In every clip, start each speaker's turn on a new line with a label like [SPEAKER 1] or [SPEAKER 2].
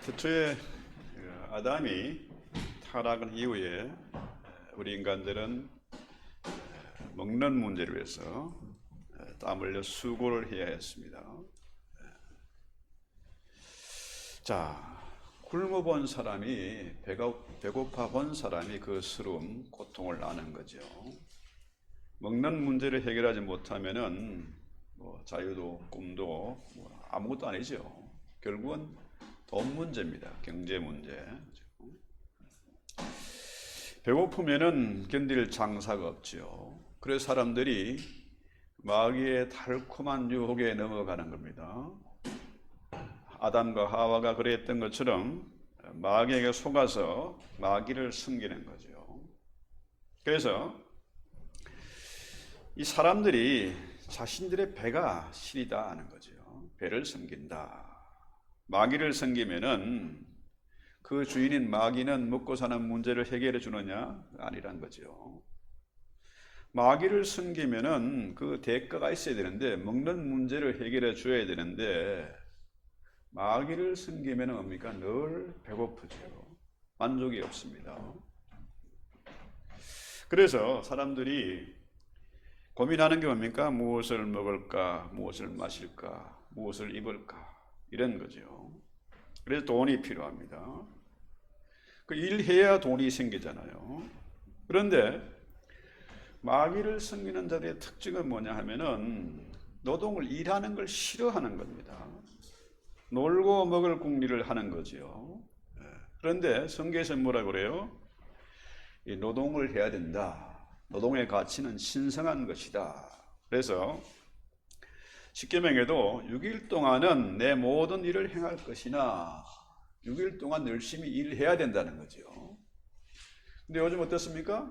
[SPEAKER 1] 태초에 아담이 타락한 이후에 우리 인간들은 먹는 문제를 위해서 땀 흘려 수고를 해야 했습니다. 자, 굶어 본 사람이 배고파 본 사람이 그 스러움, 고통을 아는 거죠. 먹는 문제를 해결하지 못하면은 자유도 꿈도 아무것도 아니죠. 결국은 돈 문제입니다. 경제 문제. 배고프면은 견딜 장사가 없죠. 그래서 사람들이 마귀의 달콤한 유혹에 넘어가는 겁니다. 아담과 하와가 그랬던 것처럼 마귀에게 속아서 마귀를 섬기는 거죠. 그래서 이 사람들이 자신들의 배가 시리다 하는 거죠. 배를 섬긴다. 마귀를 섬기면은 그 주인인 마귀는 먹고 사는 문제를 해결해 주느냐? 아니란 거죠. 마귀를 섬기면은 그 대가가 있어야 되는데, 먹는 문제를 해결해 줘야 되는데, 마귀를 섬기면은 뭡니까? 늘 배고프죠. 만족이 없습니다. 그래서 사람들이 고민하는 게 뭡니까? 무엇을 먹을까? 무엇을 마실까? 무엇을 입을까? 이런 거죠. 그래서 돈이 필요합니다. 그 일해야 돈이 생기잖아요. 그런데 마귀를 섬기는 자들의 특징은 뭐냐 하면은 노동을 일하는 걸 싫어하는 겁니다. 놀고 먹을 궁리를 하는 거죠. 그런데 성경에서 뭐라 그래요? 이 노동을 해야 된다. 노동의 가치는 신성한 것이다. 그래서 십계명에도 6일 동안은 내 모든 일을 행할 것이나 6일 동안 열심히 일해야 된다는 거죠. 근데 요즘 어떻습니까?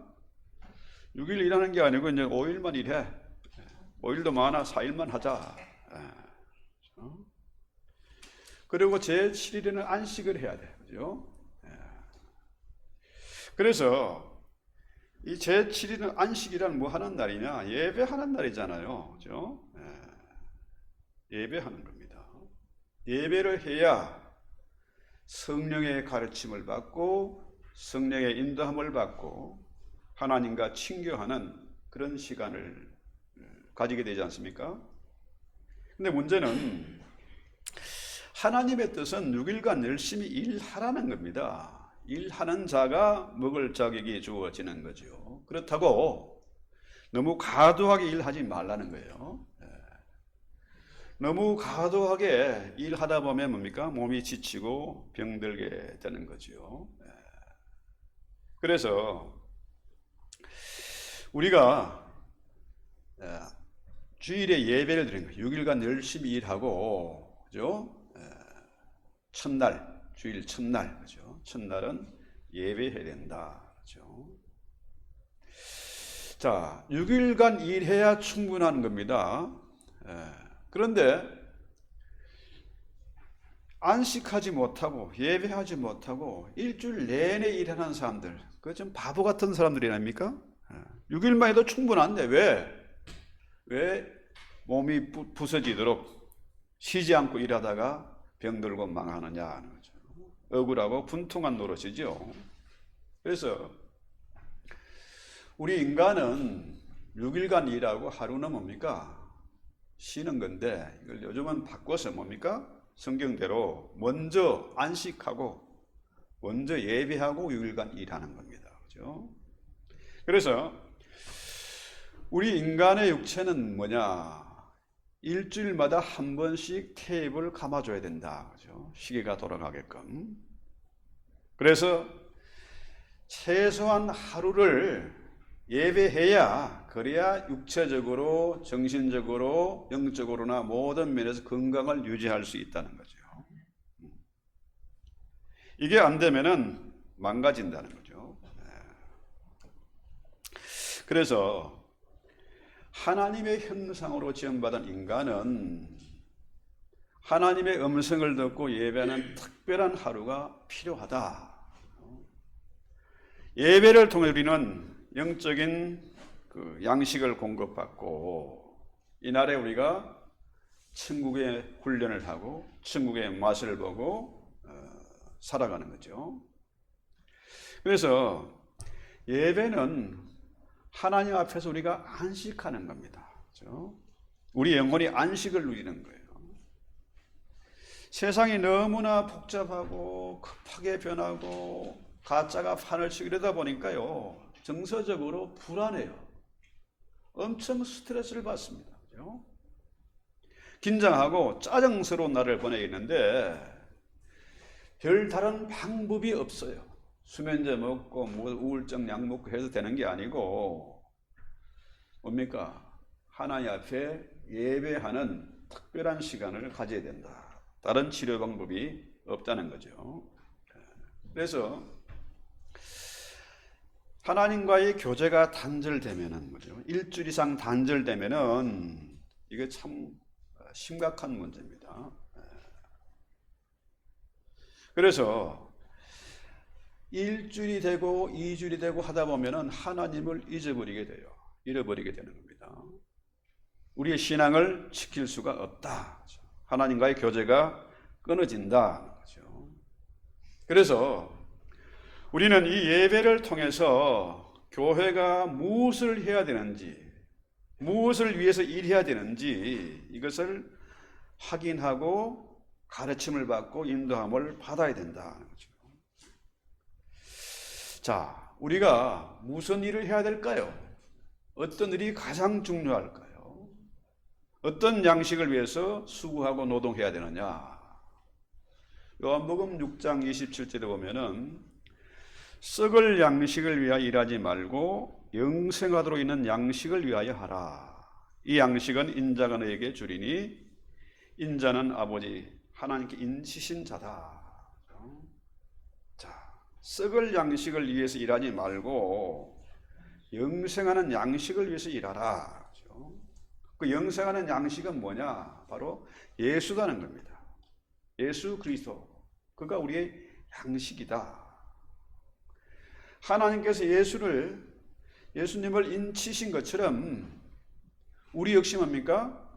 [SPEAKER 1] 6일 일하는 게 아니고 이제 5일만 일해. 5일도 많아 4일만 하자. 그리고 제7일에는 안식을 해야 돼. 그죠? 그래서 이 제7일은 안식이란 뭐 하는 날이냐? 예배하는 날이잖아요. 그죠? 예배하는 겁니다. 예배를 해야 성령의 가르침을 받고 성령의 인도함을 받고 하나님과 친교하는 그런 시간을 가지게 되지 않습니까? 근데 문제는 하나님의 뜻은 6일간 열심히 일하라는 겁니다. 일하는 자가 먹을 자격이 주어지는 거죠. 그렇다고 너무 과도하게 일하지 말라는 거예요. 너무 과도하게 일하다 보면 뭡니까? 몸이 지치고 병들게 되는 거죠. 그래서 우리가 주일에 예배를 드리는 거예요. 6일간 열심히 일하고, 그죠? 첫날, 주일 첫날, 그죠? 첫날은 예배해야 된다, 그죠? 자, 6일간 일해야 충분한 겁니다. 그런데 안식하지 못하고 예배하지 못하고 일주일 내내 일하는 사람들, 그거 좀 바보 같은 사람들이 아닙니까? 6일만 해도 충분한데 왜 몸이 부서지도록 쉬지 않고 일하다가 병들고 망하느냐 하는 거죠. 억울하고 분통한 노릇이죠. 그래서 우리 인간은 6일간 일하고 하루는 뭡니까? 쉬는 건데 이걸 요즘은 바꿔서 뭡니까? 성경대로 먼저 안식하고 먼저 예배하고 6일간 일하는 겁니다. 그죠? 그래서 우리 인간의 육체는 뭐냐? 일주일마다 한 번씩 테이프를 감아줘야 된다. 그죠? 시계가 돌아가게끔. 그래서 최소한 하루를 예배해야, 그래야 육체적으로, 정신적으로, 영적으로나 모든 면에서 건강을 유지할 수 있다는 거죠. 이게 안 되면은 망가진다는 거죠. 그래서 하나님의 형상으로 지음받은 인간은 하나님의 음성을 듣고 예배하는 특별한 하루가 필요하다. 예배를 통해 우리는 영적인 그 양식을 공급받고 이날에 우리가 천국의 훈련을 하고 천국의 맛을 보고 살아가는 거죠. 그래서 예배는 하나님 앞에서 우리가 안식하는 겁니다. 그렇죠? 우리 영혼이 안식을 누리는 거예요. 세상이 너무나 복잡하고 급하게 변하고 가짜가 판을 치고 이러다 보니까요, 정서적으로 불안해요. 엄청 스트레스를 받습니다. 그렇죠? 긴장하고 짜증스러운 날을 보내겠는데 별 다른 방법이 없어요. 수면제 먹고 우울증 약 먹고 해도 되는 게 아니고 뭡니까? 하나님 앞에 예배하는 특별한 시간을 가져야 된다. 다른 치료 방법이 없다는 거죠. 그래서 하나님과의 교제가 단절되면은 뭐죠? 일주일 이상 단절되면은 이게 참 심각한 문제입니다. 그래서 일주일이 되고 2주일이 되고 하다 보면은 하나님을 잊어버리게 돼요. 잃어버리게 되는 겁니다. 우리의 신앙을 지킬 수가 없다. 하나님과의 교제가 끊어진다. 그래서 우리는 이 예배를 통해서 교회가 무엇을 해야 되는지, 무엇을 위해서 일해야 되는지 이것을 확인하고 가르침을 받고 인도함을 받아야 된다는 거죠. 자, 우리가 무슨 일을 해야 될까요? 어떤 일이 가장 중요할까요? 어떤 양식을 위해서 수고하고 노동해야 되느냐? 요한복음 6장 27절에 보면은 썩을 양식을 위하여 일하지 말고 영생하도록 있는 양식을 위하여 하라. 이 양식은 인자가 너에게 주리니 인자는 아버지 하나님께 인치신 자다. 자, 썩을 양식을 위해서 일하지 말고 영생하는 양식을 위해서 일하라. 그 영생하는 양식은 뭐냐? 바로 예수라는 겁니다. 예수 그리스도. 그가 우리의 양식이다. 하나님께서 예수님을 인치신 것처럼 우리 역시 뭡니까?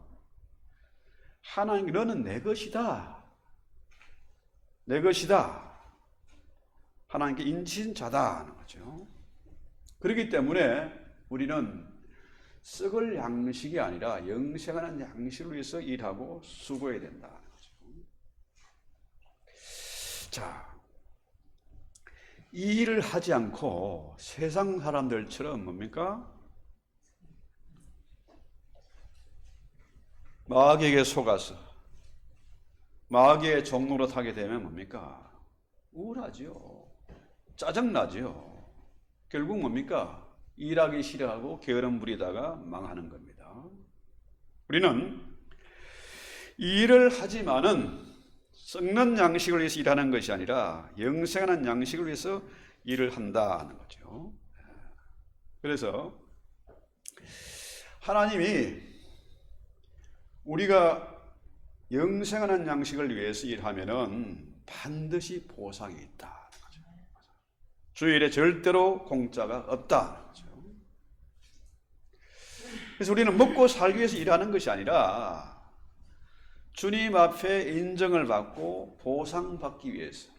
[SPEAKER 1] 하나님, 너는 내 것이다. 내 것이다. 하나님께 인치신 자다 하는 거죠. 그렇기 때문에 우리는 썩을 양식이 아니라 영생하는 양식을 위해서 일하고 수고해야 된다. 자, 이 일을 하지 않고 세상 사람들처럼 뭡니까? 마귀에게 속아서 마귀의 종로로 타게 되면 뭡니까? 우울하지요. 짜증나지요. 결국 뭡니까? 일하기 싫어하고 게으름 부리다가 망하는 겁니다. 우리는 이 일을 하지만은 썩는 양식을 위해서 일하는 것이 아니라 영생하는 양식을 위해서 일을 한다는 거죠. 그래서 하나님이 우리가 영생하는 양식을 위해서 일하면은 반드시 보상이 있다. 주일에 절대로 공짜가 없다. 그래서 우리는 먹고 살기 위해서 일하는 것이 아니라 주님 앞에 인정을 받고 보상받기 위해서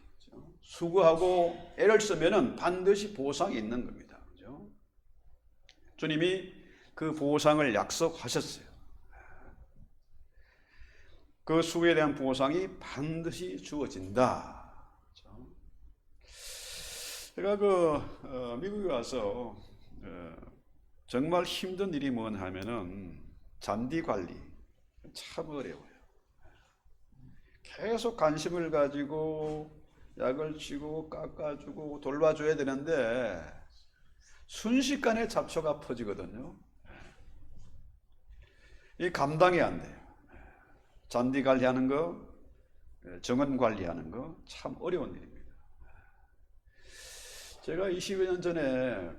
[SPEAKER 1] 수고하고 애를 쓰면은 반드시 보상이 있는 겁니다. 그렇죠? 주님이 그 보상을 약속하셨어요. 그 수고에 대한 보상이 반드시 주어진다. 그렇죠? 제가 미국에 와서 정말 힘든 일이 뭐냐 하면은 잔디 관리 참 어려워요. 계속 관심을 가지고 약을 치고 깎아주고 돌봐줘야 되는데 순식간에 잡초가 퍼지거든요. 이 감당이 안 돼요. 잔디 관리하는 거, 정원 관리하는 거 참 어려운 일입니다. 제가 20여 년 전에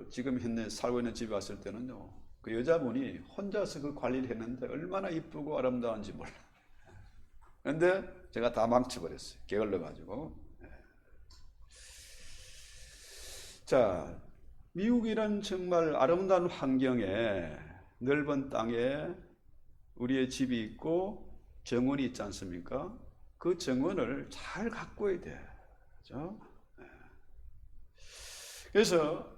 [SPEAKER 1] 지금 현재 살고 있는 집에 왔을 때는요, 그 여자분이 혼자서 그 관리를 했는데 얼마나 이쁘고 아름다운지 몰라요. 그런데 제가 다 망쳐버렸어요. 게을러가지고. 자, 미국이란 정말 아름다운 환경에 넓은 땅에 우리의 집이 있고 정원이 있지 않습니까? 그 정원을 잘 가꿔야 돼. 그죠? 그래서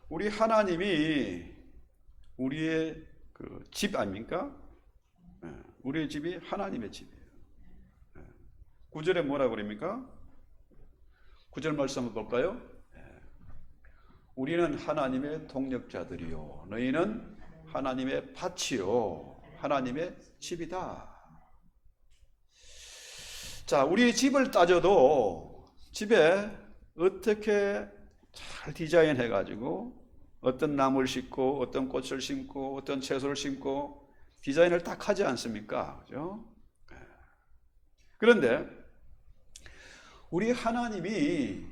[SPEAKER 1] 우리 하나님이 우리의 그 집 아닙니까? 우리의 집이 하나님의 집이에요. 9절에 뭐라고 그럽니까? 9절 말씀 한번 볼까요? 우리는 하나님의 동역자들이요 너희는 하나님의 밭이요 하나님의 집이다. 자, 우리 집을 따져도 집에 어떻게 잘 디자인해 가지고 어떤 나무를 심고 어떤 꽃을 심고 어떤 채소를 심고 디자인을 딱 하지 않습니까? 그죠? 그런데 우리 하나님이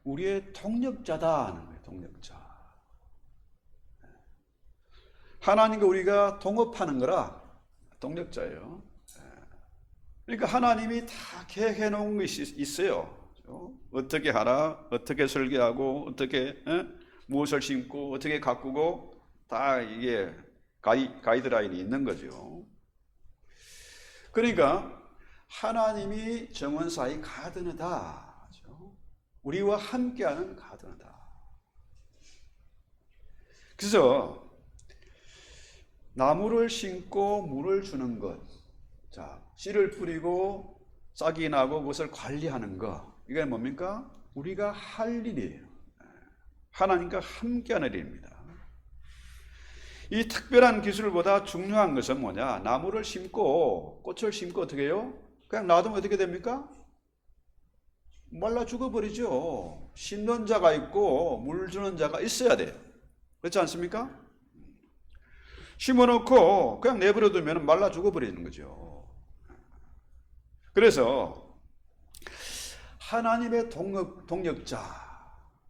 [SPEAKER 1] 우리의 동역자다. 동역자. 하나님과 우리가 동업하는 거라 동역자예요. 그러니까 하나님이 다 계획해 놓은 것이 있어요. 어떻게 하라, 어떻게 설계하고, 어떻게 무엇을 심고, 어떻게 가꾸고 다 이게 가이드라인이 있는 거죠. 그러니까 하나님이 정원사의 가드너다. 우리와 함께하는 가드너다. 그래서 나무를 심고 물을 주는 것, 자, 씨를 뿌리고 싹이 나고 그것을 관리하는 것, 이게 뭡니까? 우리가 할 일이에요. 하나님과 함께하는 일입니다. 이 특별한 기술보다 중요한 것은 뭐냐? 나무를 심고 꽃을 심고 어떻게 해요? 그냥 놔두면 어떻게 됩니까? 말라 죽어버리죠. 심는 자가 있고 물 주는 자가 있어야 돼요. 그렇지 않습니까? 심어놓고 그냥 내버려 두면 말라 죽어버리는 거죠. 그래서 하나님의 동역자,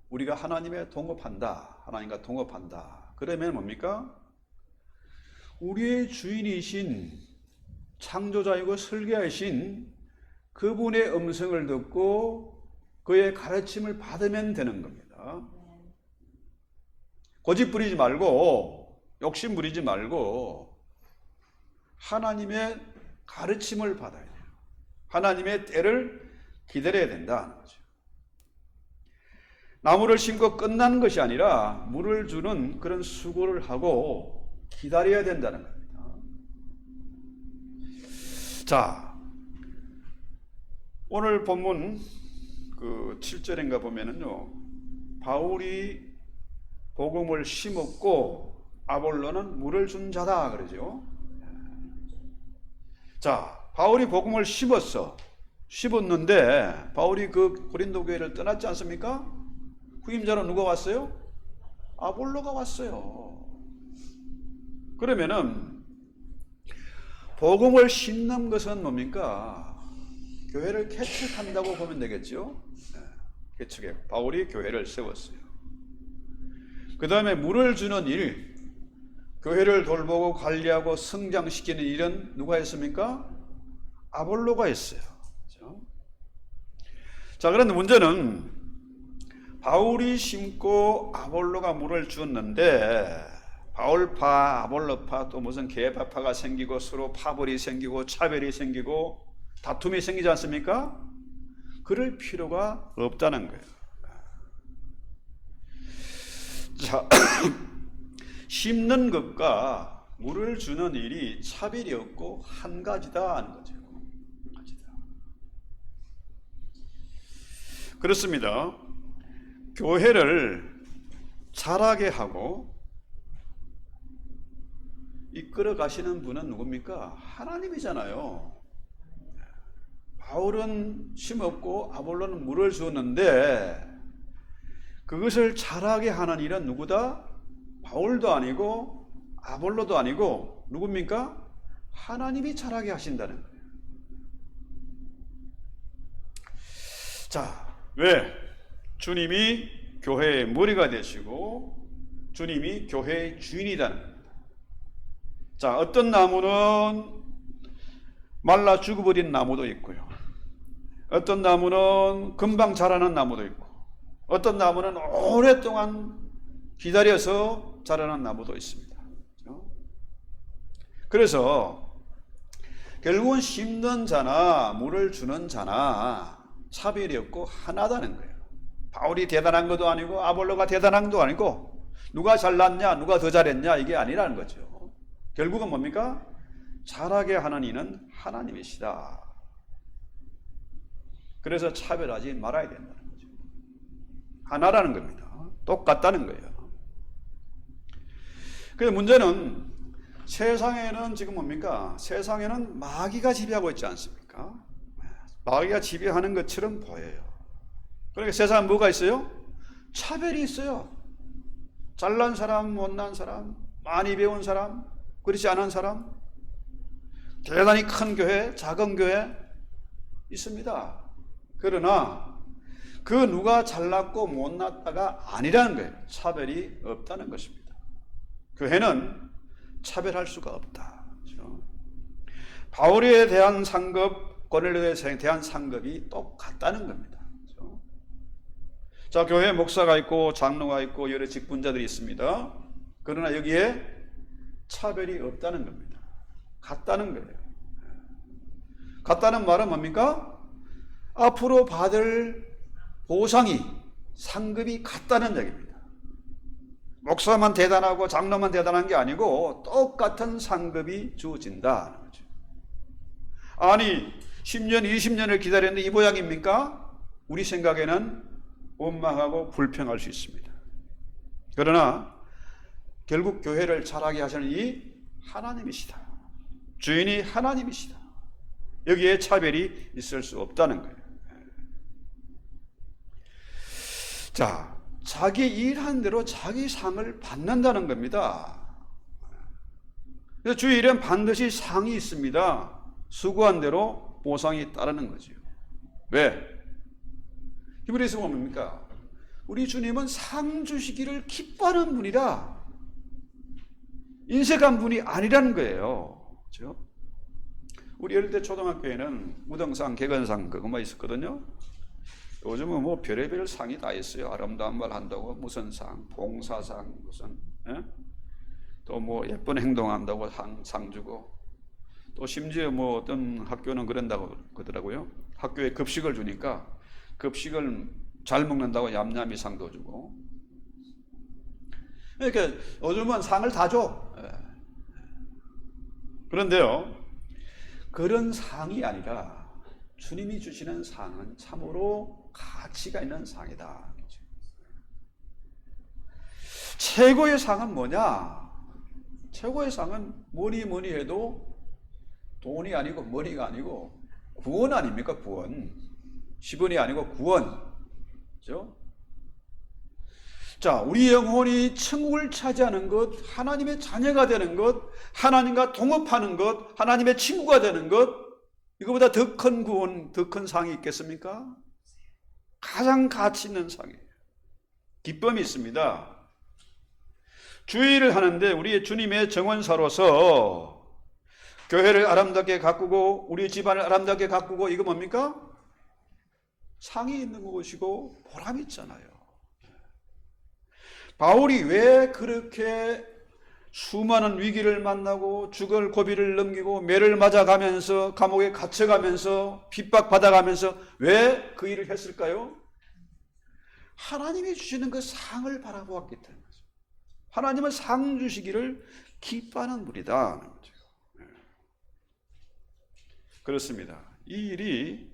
[SPEAKER 1] 우리가 하나님의 동업한다, 하나님과 동업한다. 그러면 뭡니까? 우리의 주인이신 창조자이고 설계하신 그분의 음성을 듣고 그의 가르침을 받으면 되는 겁니다. 고집 부리지 말고 욕심 부리지 말고 하나님의 가르침을 받아야 돼요. 하나님의 때를 기다려야 된다는 거죠. 나무를 심고 끝나는 것이 아니라 물을 주는 그런 수고를 하고 기다려야 된다는 겁니다. 자, 오늘 본문 그 7절인가 보면은요, 바울이 복음을 심었고 아볼로는 물을 준 자다 그러죠. 자, 바울이 복음을 심었는데 바울이 그 고린도 교회를 떠났지 않습니까? 후임자로 누가 왔어요? 아볼로가 왔어요. 그러면은 복음을 심는 것은 뭡니까? 교회를 개척한다고 보면 되겠죠. 개척해. 바울이 교회를 세웠어요. 그 다음에 물을 주는 일, 교회를 돌보고 관리하고 성장시키는 일은 누가 했습니까? 아볼로가 했어요. 그렇죠? 자, 그런데 문제는 바울이 심고 아볼로가 물을 주었는데 바울파, 아볼로파, 또 무슨 개파파가 생기고 서로 파벌이 생기고 차별이 생기고 다툼이 생기지 않습니까? 그럴 필요가 없다는 거예요. 자, 심는 것과 물을 주는 일이 차별이 없고 한 가지다 하는 거죠. 한 가지다. 그렇습니다. 교회를 자라게 하고 이끌어 가시는 분은 누굽니까? 하나님이잖아요. 바울은 심었고 아볼로는 물을 주었는데 그것을 자라게 하는 일은 누구다? 바울도 아니고 아볼로도 아니고 누굽니까? 하나님이 자라게 하신다는 거예요. 자, 왜? 주님이 교회의 머리가 되시고 주님이 교회의 주인이라는 겁니다. 자, 어떤 나무는 말라 죽어버린 나무도 있고요. 어떤 나무는 금방 자라는 나무도 있고 어떤 나무는 오랫동안 기다려서 자라는 나무도 있습니다. 그래서 결국은 심는 자나 물을 주는 자나 차별이 없고 하나다는 거예요. 바울이 대단한 것도 아니고 아볼로가 대단한 것도 아니고 누가 잘났냐 누가 더 잘했냐 이게 아니라는 거죠. 결국은 뭡니까? 잘하게 하는 이는 하나님이시다. 그래서 차별하지 말아야 된다는 거죠. 하나라는 겁니다. 똑같다는 거예요. 그래서 문제는 세상에는 지금 뭡니까? 세상에는 마귀가 지배하고 있지 않습니까? 마귀가 지배하는 것처럼 보여요. 그러니까 세상에 뭐가 있어요? 차별이 있어요. 잘난 사람, 못난 사람, 많이 배운 사람, 그렇지 않은 사람, 대단히 큰 교회, 작은 교회 있습니다. 그러나 그 누가 잘났고 못났다가 아니라는 거예요. 차별이 없다는 것입니다. 교회는 차별할 수가 없다. 그렇죠? 바울에 대한 상급, 고넬료에 대한 상급이 똑같다는 겁니다. 그렇죠? 자, 교회 목사가 있고 장로가 있고 여러 직분자들이 있습니다. 그러나 여기에 차별이 없다는 겁니다. 같다는 거예요. 같다는 말은 뭡니까? 앞으로 받을 보상이, 상급이 같다는 얘기입니다. 목사만 대단하고 장로만 대단한 게 아니고 똑같은 상급이 주어진다는 거죠. 아니 10년, 20년을 기다렸는데 이 모양입니까? 우리 생각에는 원망하고 불평할 수 있습니다. 그러나 결국 교회를 자라게 하시는 이 하나님이시다. 주인이 하나님이시다. 여기에 차별이 있을 수 없다는 거예요. 자, 자기 일한 대로 자기 상을 받는다는 겁니다. 그래서 주 일은 반드시 상이 있습니다. 수고한 대로 보상이 따르는 거죠. 왜? 히브리서 보면 뭡니까? 우리 주님은 상 주시기를 기뻐하는 분이라 인색한 분이 아니라는 거예요. 그렇죠? 우리 어릴 때 초등학교에는 무등상, 개건상 그것만 있었거든요. 요즘은 뭐 별의별 상이 다 있어요. 아름다운 말 한다고 무슨 상, 봉사상 무슨, 또 뭐 예쁜 행동한다고 상 주고, 또 심지어 뭐 어떤 학교는 그런다고 그러더라고요. 학교에 급식을 주니까 급식을 잘 먹는다고 얌얌이 상도 주고. 그러니까 요즘은 상을 다 줘. 그런데요, 그런 상이 아니라 주님이 주시는 상은 참으로 가치가 있는 상이다. 최고의 상은 뭐냐? 최고의 상은 뭐니 해도 돈이 아니고 머리가 아니고 구원 아닙니까? 구원. 10원이 아니고 구원. 그렇죠? 자, 우리 영혼이 천국을 차지하는 것, 하나님의 자녀가 되는 것, 하나님과 동업하는 것, 하나님의 친구가 되는 것, 이거보다 더 큰 구원, 더 큰 상이 있겠습니까? 가장 가치 있는 상이에요. 기쁨이 있습니다. 주의를 하는데 우리의 주님의 정원사로서 교회를 아름답게 가꾸고 우리 집안을 아름답게 가꾸고 이거 뭡니까? 상이 있는 것이고 보람이 있잖아요. 바울이 왜 그렇게 수많은 위기를 만나고 죽을 고비를 넘기고 매를 맞아가면서 감옥에 갇혀가면서 핍박받아가면서 왜 그 일을 했을까요? 하나님이 주시는 그 상을 바라보았기 때문에. 하나님은 상 주시기를 기뻐하는 분이다. 그렇습니다. 이 일이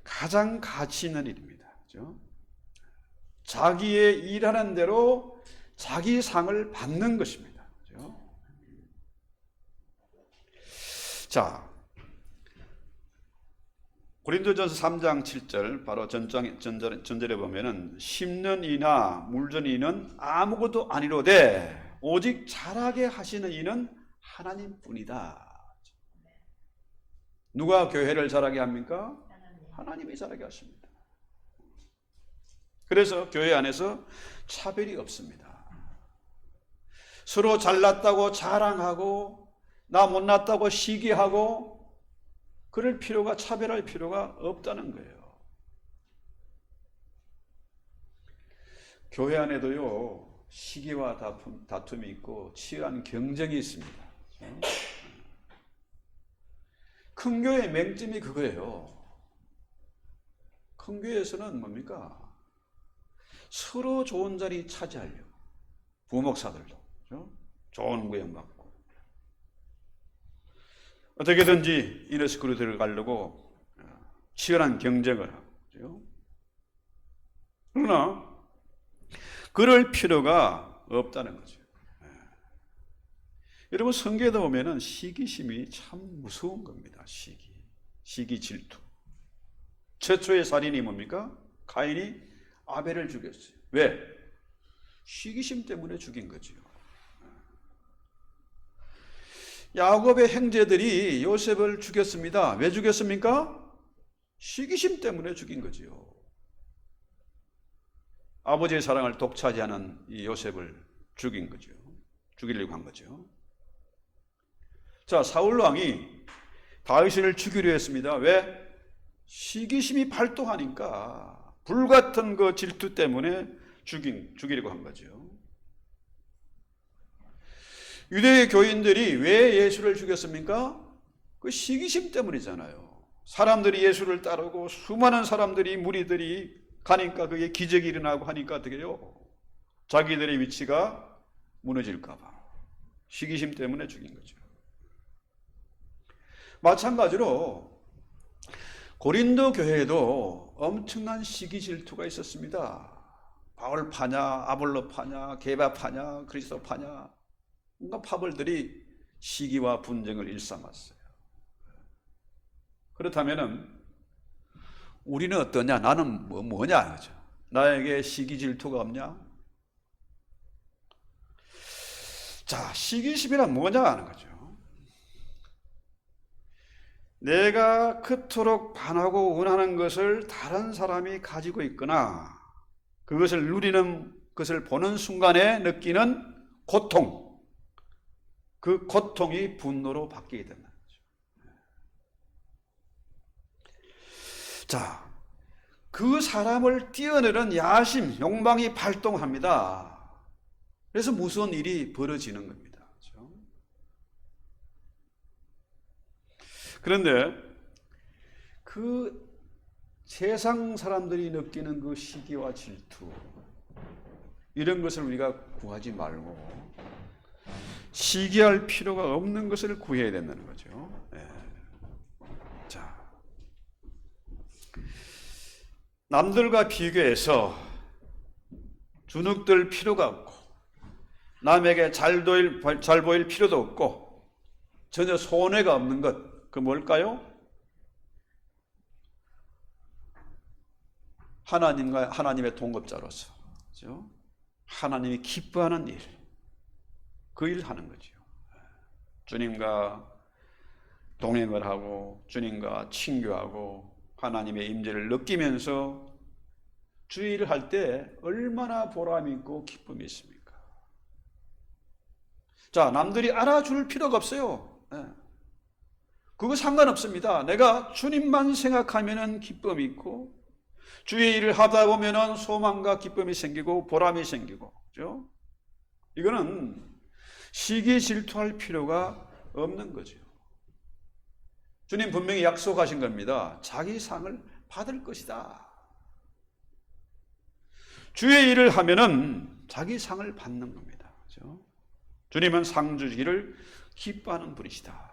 [SPEAKER 1] 가장 가치 있는 일입니다. 그렇죠? 자기의 일하는 대로 자기 상을 받는 것입니다. 그렇죠? 자, 고린도전서 3장 7절 바로 전절에 보면은 심는 이나 물전 이는 아무것도 아니로되 오직 자라게 하시는 이는 하나님뿐이다. 누가 교회를 자라게 합니까? 하나님이 자라게 하십니다. 그래서 교회 안에서 차별이 없습니다. 서로 잘났다고 자랑하고 나 못났다고 시기하고 그럴 필요가, 차별할 필요가 없다는 거예요. 교회 안에도요, 시기와 다툼이 있고 치열한 경쟁이 있습니다. 큰 교회의 맹점이 그거예요. 큰 교회에서는 뭡니까? 서로 좋은 자리 차지하려고. 부목사들도 그렇죠? 좋은 구형받고 어떻게든지 이너스쿨에 들어가려고 치열한 경쟁을 하고 그렇죠? 그러나 그럴 필요가 없다는 거죠. 여러분 성경에 보면은 시기심이 참 무서운 겁니다. 시기 질투. 최초의 살인이 뭡니까? 가인이 아벨을 죽였어요. 왜? 시기심 때문에 죽인 거죠. 야곱의 형제들이 요셉을 죽였습니다. 왜 죽였습니까? 시기심 때문에 죽인 거지요. 아버지의 사랑을 독차지하는 이 요셉을 죽인 거죠. 죽이려고 한 거죠. 자, 사울 왕이 다윗을 죽이려 했습니다. 왜? 시기심이 발동하니까 불같은 그 질투 때문에 죽이려고 한 거죠. 유대의 교인들이 왜 예수를 죽였습니까? 그 시기심 때문이잖아요. 사람들이 예수를 따르고 수많은 사람들이 무리들이 가니까 그게 기적이 일어나고 하니까 어떻게 해요? 자기들의 위치가 무너질까 봐 시기심 때문에 죽인 거죠. 마찬가지로 고린도 교회에도 엄청난 시기 질투가 있었습니다. 바울 파냐, 아볼로 파냐, 게바 파냐, 그리스도 파냐, 뭔가 파벌들이 시기와 분쟁을 일삼았어요. 그렇다면은 우리는 어떠냐? 나는 뭐냐? 그죠? 나에게 시기 질투가 없냐? 자, 시기심이란 뭐냐 하는 거죠. 내가 그토록 반하고 원하는 것을 다른 사람이 가지고 있거나 그것을 누리는 것을 보는 순간에 느끼는 고통, 그 고통이 분노로 바뀌게 된다는 거죠. 자, 그 사람을 뛰어내는 야심, 욕망이 발동합니다. 그래서 무서운 일이 벌어지는 겁니다. 그렇죠? 그런데 그 세상 사람들이 느끼는 그 시기와 질투, 이런 것을 우리가 구하지 말고 시기할 필요가 없는 것을 구해야 된다는 거죠. 네. 자, 남들과 비교해서 주눅들 필요가 없고 남에게 잘 보일 필요도 없고 전혀 손해가 없는 것, 그 뭘까요? 하나님의 동업자로서, 그렇죠? 하나님이 기뻐하는 일, 그 일을 하는 거죠. 주님과 동행을 하고 주님과 친교하고 하나님의 임재를 느끼면서 주의 일을 할 때 얼마나 보람이 있고 기쁨이 있습니까? 자, 남들이 알아줄 필요가 없어요. 그거 상관없습니다. 내가 주님만 생각하면 기쁨이 있고 주의 일을 하다 보면 소망과 기쁨이 생기고 보람이 생기고, 그렇죠? 이거는 시기 질투할 필요가 없는 거죠. 주님 분명히 약속하신 겁니다. 자기 상을 받을 것이다. 주의 일을 하면은 자기 상을 받는 겁니다. 그렇죠? 주님은 상 주기를 기뻐하는 분이시다.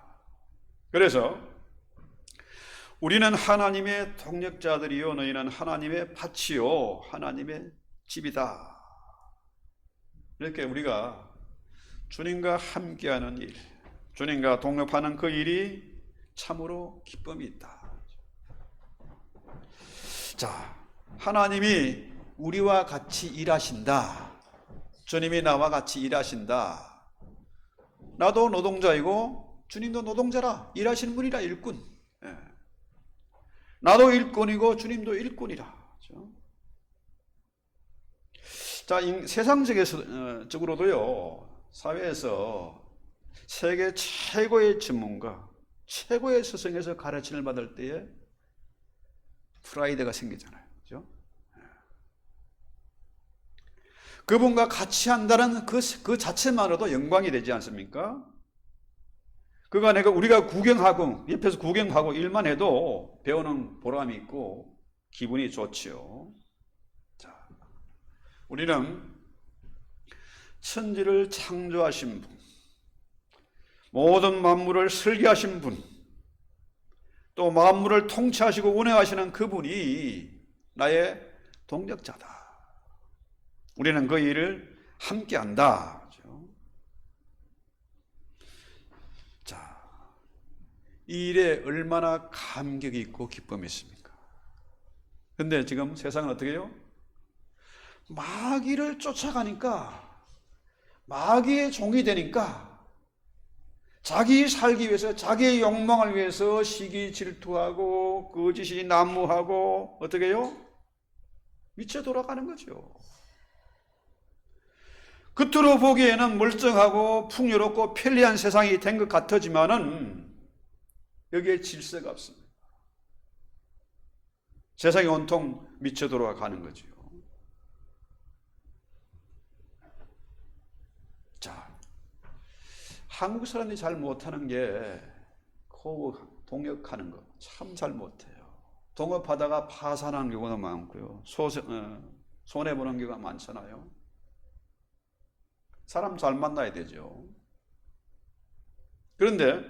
[SPEAKER 1] 그래서 우리는 하나님의 동력자들이요 너희는 하나님의 밭이요 하나님의 집이다. 이렇게 우리가 주님과 함께하는 일, 주님과 동역하는 그 일이 참으로 기쁨이 있다. 자, 하나님이 우리와 같이 일하신다. 주님이 나와 같이 일하신다. 나도 노동자이고 주님도 노동자라. 일하시는 분이라. 일꾼. 나도 일꾼이고 주님도 일꾼이라. 그렇죠? 자, 세상적으로도요, 사회에서 세계 최고의 전문가, 최고의 스승에서 가르침을 받을 때에 프라이드가 생기잖아요. 그렇죠? 그분과 같이 한다는 그 자체만으로도 영광이 되지 않습니까? 그가 내가 우리가 구경하고 옆에서 구경하고 일만 해도 배우는 보람이 있고 기분이 좋지요. 자, 우리는 천지를 창조하신 분, 모든 만물을 설계하신 분, 또 만물을 통치하시고 운행하시는 그분이 나의 동력자다. 우리는 그 일을 함께한다. 자, 이 일에 얼마나 감격이 있고 기쁨이 있습니까? 근데 지금 세상은 어떻게 해요? 마귀를 쫓아가니까, 마귀의 종이 되니까 자기 살기 위해서, 자기의 욕망을 위해서 시기 질투하고 거짓이 난무하고 어떻게 해요? 미쳐 돌아가는 거죠. 겉으로 보기에는 멀쩡하고 풍요롭고 편리한 세상이 된 것 같지만은 여기에 질서가 없습니다. 세상이 온통 미쳐 돌아가는 거죠. 자, 한국 사람들이 잘 못하는 게 동역하는 거 참 잘 못해요. 동업하다가 파산하는 경우도 많고요. 손해보는 경우가 많잖아요. 사람 잘 만나야 되죠. 그런데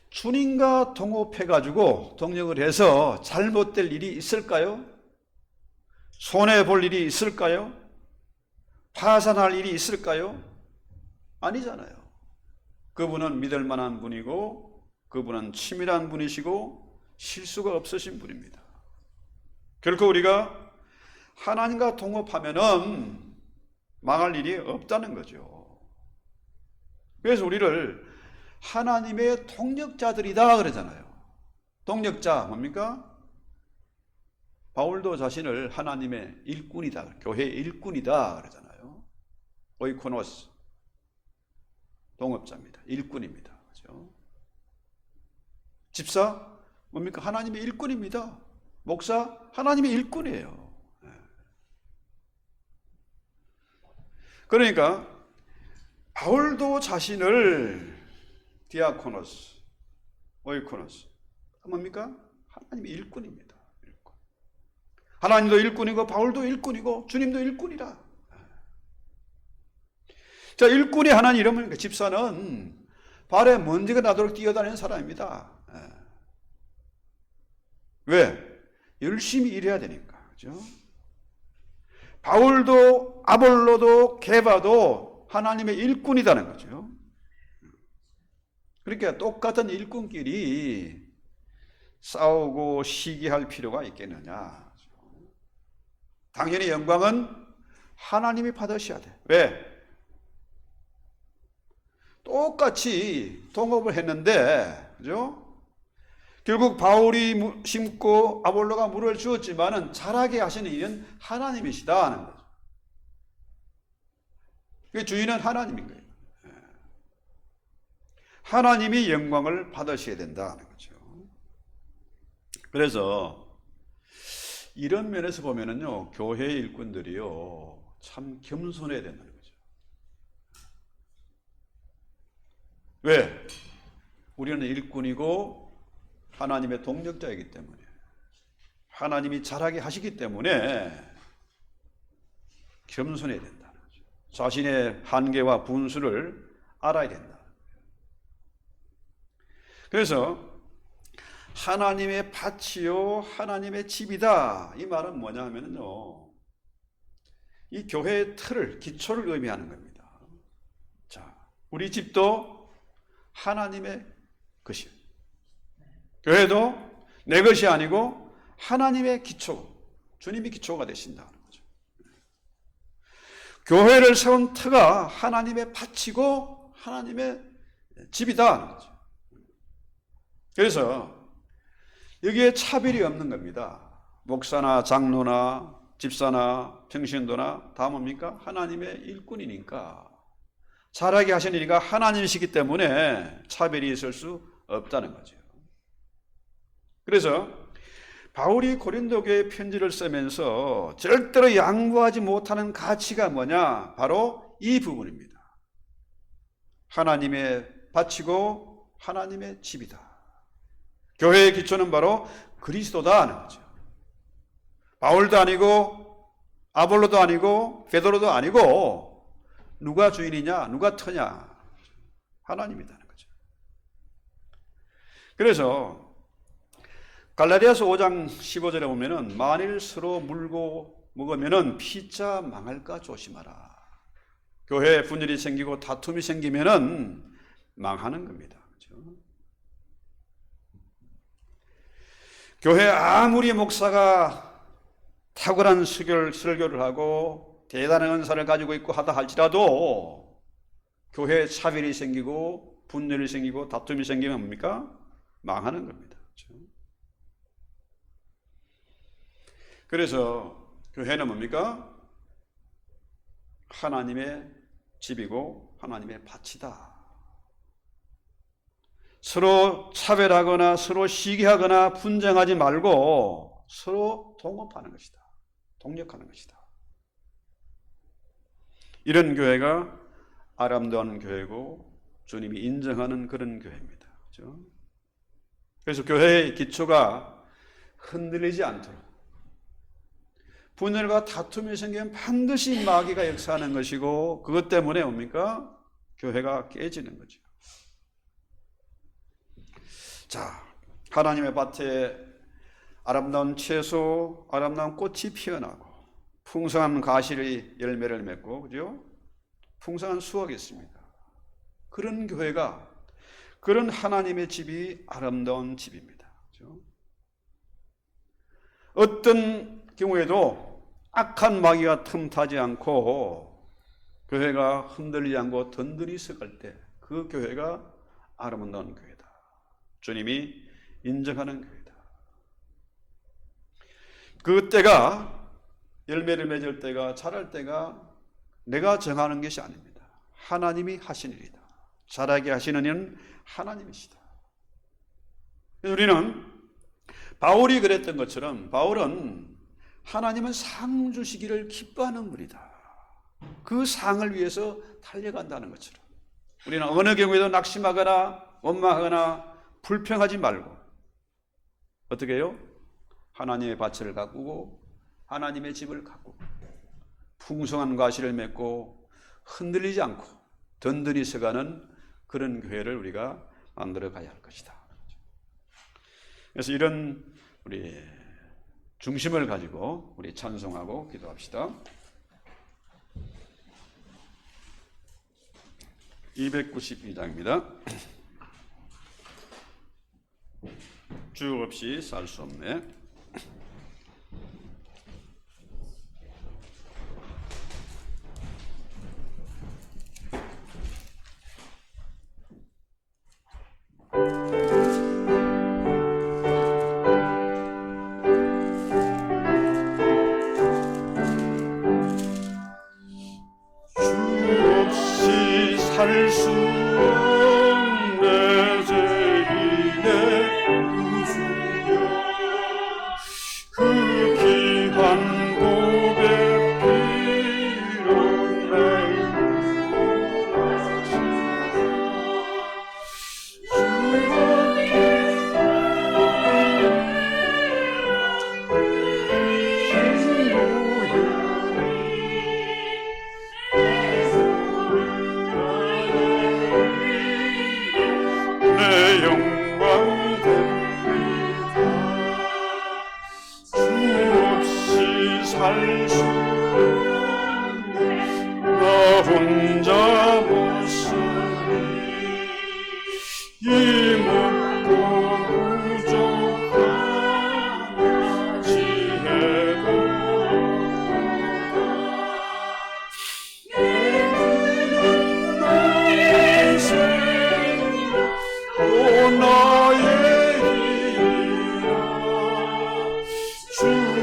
[SPEAKER 1] 주님과 동업해가지고 동역을 해서 잘못될 일이 있을까요? 손해볼 일이 있을까요? 파산할 일이 있을까요? 아니잖아요. 그분은 믿을 만한 분이고 그분은 치밀한 분이시고 실수가 없으신 분입니다. 결코 우리가 하나님과 동업하면은 망할 일이 없다는 거죠. 그래서 우리를 하나님의 동력자들이다 그러잖아요. 동력자 뭡니까? 바울도 자신을 하나님의 일꾼이다, 교회의 일꾼이다 그러잖아요. 오이코노스, 동업자입니다. 일꾼입니다. 그렇죠? 집사 뭡니까? 하나님의 일꾼입니다. 목사 하나님의 일꾼이에요. 그러니까 바울도 자신을 디아코노스, 오이코노스 뭡니까? 하나님의 일꾼입니다. 일꾼. 하나님도 일꾼이고 바울도 일꾼이고 주님도 일꾼이라. 자, 일꾼이 하나님 이러면 집사는 발에 먼지가 나도록 뛰어다니는 사람입니다. 왜? 열심히 일해야 되니까. 그죠? 바울도 아볼로도 게바도 하나님의 일꾼이라는 거죠. 그러니까 똑같은 일꾼끼리 싸우고 시기할 필요가 있겠느냐. 당연히 영광은 하나님이 받으셔야 돼. 왜? 똑같이 동업을 했는데, 그죠? 결국 바울이 심고 아볼로가 물을 주었지만은 자라게 하시는 일은 하나님이시다 하는 거죠. 그 주인은 하나님인 거예요. 하나님이 영광을 받으셔야 된다 하는 거죠. 그래서 이런 면에서 보면은요, 교회 일꾼들이요, 참 겸손해야 된다는 거죠. 왜? 우리는 일꾼이고 하나님의 동력자이기 때문에, 하나님이 잘하게 하시기 때문에 겸손해야 된다는 거죠. 자신의 한계와 분수를 알아야 된다. 그래서 하나님의 밭이요 하나님의 집이다, 이 말은 뭐냐 하면요, 이 교회의 틀을, 기초를 의미하는 겁니다. 자, 우리 집도 하나님의 것이에요. 교회도 내 것이 아니고 하나님의 기초, 주님이 기초가 되신다는 거죠. 교회를 세운 터가 하나님의 밭이고 하나님의 집이다 하는 거죠. 그래서 여기에 차별이 없는 겁니다. 목사나 장로나 집사나 평신도나 다 뭡니까? 하나님의 일꾼이니까, 잘하게 하시는 이가 하나님이시기 때문에 차별이 있을 수 없다는 거죠. 그래서 바울이 고린도 교회에 편지를 쓰면서 절대로 양보하지 못하는 가치가 뭐냐? 바로 이 부분입니다. 하나님의 바치고 하나님의 집이다. 교회의 기초는 바로 그리스도다 하는 거죠. 바울도 아니고 아볼로도 아니고 베드로도 아니고 누가 주인이냐, 누가 터냐? 하나님이라는 거죠. 그래서 갈라디아서 5장 15절에 보면은 만일 서로 물고 먹으면은 피차 망할까 조심하라. 교회에 분열이 생기고 다툼이 생기면은 망하는 겁니다. 그렇죠? 교회 아무리 목사가 탁월한 설교를 하고 대단한 은사를 가지고 있고 하다 할지라도 교회에 차별이 생기고 분열이 생기고 다툼이 생기면 뭡니까? 망하는 겁니다. 그렇죠? 그래서 교회는 뭡니까? 하나님의 집이고 하나님의 밭이다. 서로 차별하거나 서로 시기하거나 분쟁하지 말고 서로 동업하는 것이다. 동력하는 것이다. 이런 교회가 아름다운 교회고 주님이 인정하는 그런 교회입니다. 그렇죠? 그래서 교회의 기초가 흔들리지 않도록 분열과 다툼이 생기면 반드시 마귀가 역사하는 것이고 그것 때문에 뭡니까? 교회가 깨지는 거죠. 자, 하나님의 밭에 아름다운 채소, 아름다운 꽃이 피어나고 풍성한 가시의 열매를 맺고, 그죠? 풍성한 수확이 있습니다. 그런 교회가, 그런 하나님의 집이 아름다운 집입니다. 그죠? 어떤 경우에도 악한 마귀가 틈타지 않고 교회가 흔들리지 않고 든든히 서갈 때 그 교회가 아름다운 교회다. 주님이 인정하는 교회다. 그 때가 열매를 맺을 때가 자랄 때가 내가 정하는 것이 아닙니다. 하나님이 하신 일이다. 자라게 하시는 이는 하나님이시다. 우리는 바울이 그랬던 것처럼 바울은 하나님은 상 주시기를 기뻐하는 분이다. 그 상을 위해서 달려간다는 것처럼 우리는 어느 경우에도 낙심하거나 원망하거나 불평하지 말고 어떻게 해요? 하나님의 밭을 가꾸고 하나님의 집을 가꾸고 풍성한 과실을 맺고 흔들리지 않고 든든히 서가는 그런 교회를 우리가 만들어 가야 할 것이다. 그래서 이런 우리 중심을 가지고 우리 찬송하고 기도합시다. 292장입니다. 주 없이 살 수 없네. 살 수 없네 죄인의 구주여 그 귀한 고백 필요한 나 혼자 못 살리 이먹고 부족하나 지혜도 없도다 나의 생명 또 나의 힘이라 주님을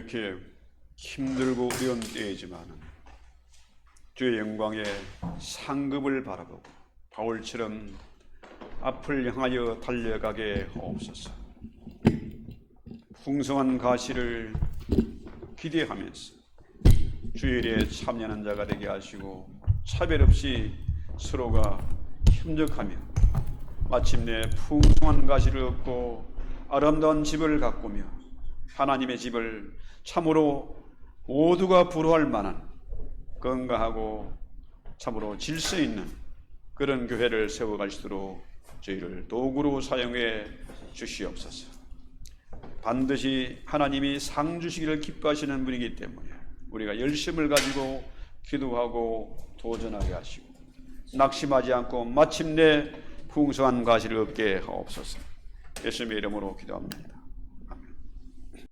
[SPEAKER 1] 이렇게 힘들고 어려운 때이지만 주의 영광의 상급을 바라보고 바울처럼 앞을 향하여 달려가게 하옵소서. 풍성한 가시를 기대하면서 주의 일에 참여하는 자가 되게 하시고 차별 없이 서로가 협력하며 마침내 풍성한 가시를 얻고 아름다운 집을 가꾸며 하나님의 집을 참으로 모두가 부러워할 만한 건강하고 참으로 질서 있는 그런 교회를 세워갈 수 있도록 저희를 도구로 사용해 주시옵소서. 반드시 하나님이 상 주시기를 기뻐하시는 분이기 때문에 우리가 열심을 가지고 기도하고 도전하게 하시고 낙심하지 않고 마침내 풍성한 가시를 얻게 하옵소서. 예수님의 이름으로 기도합니다.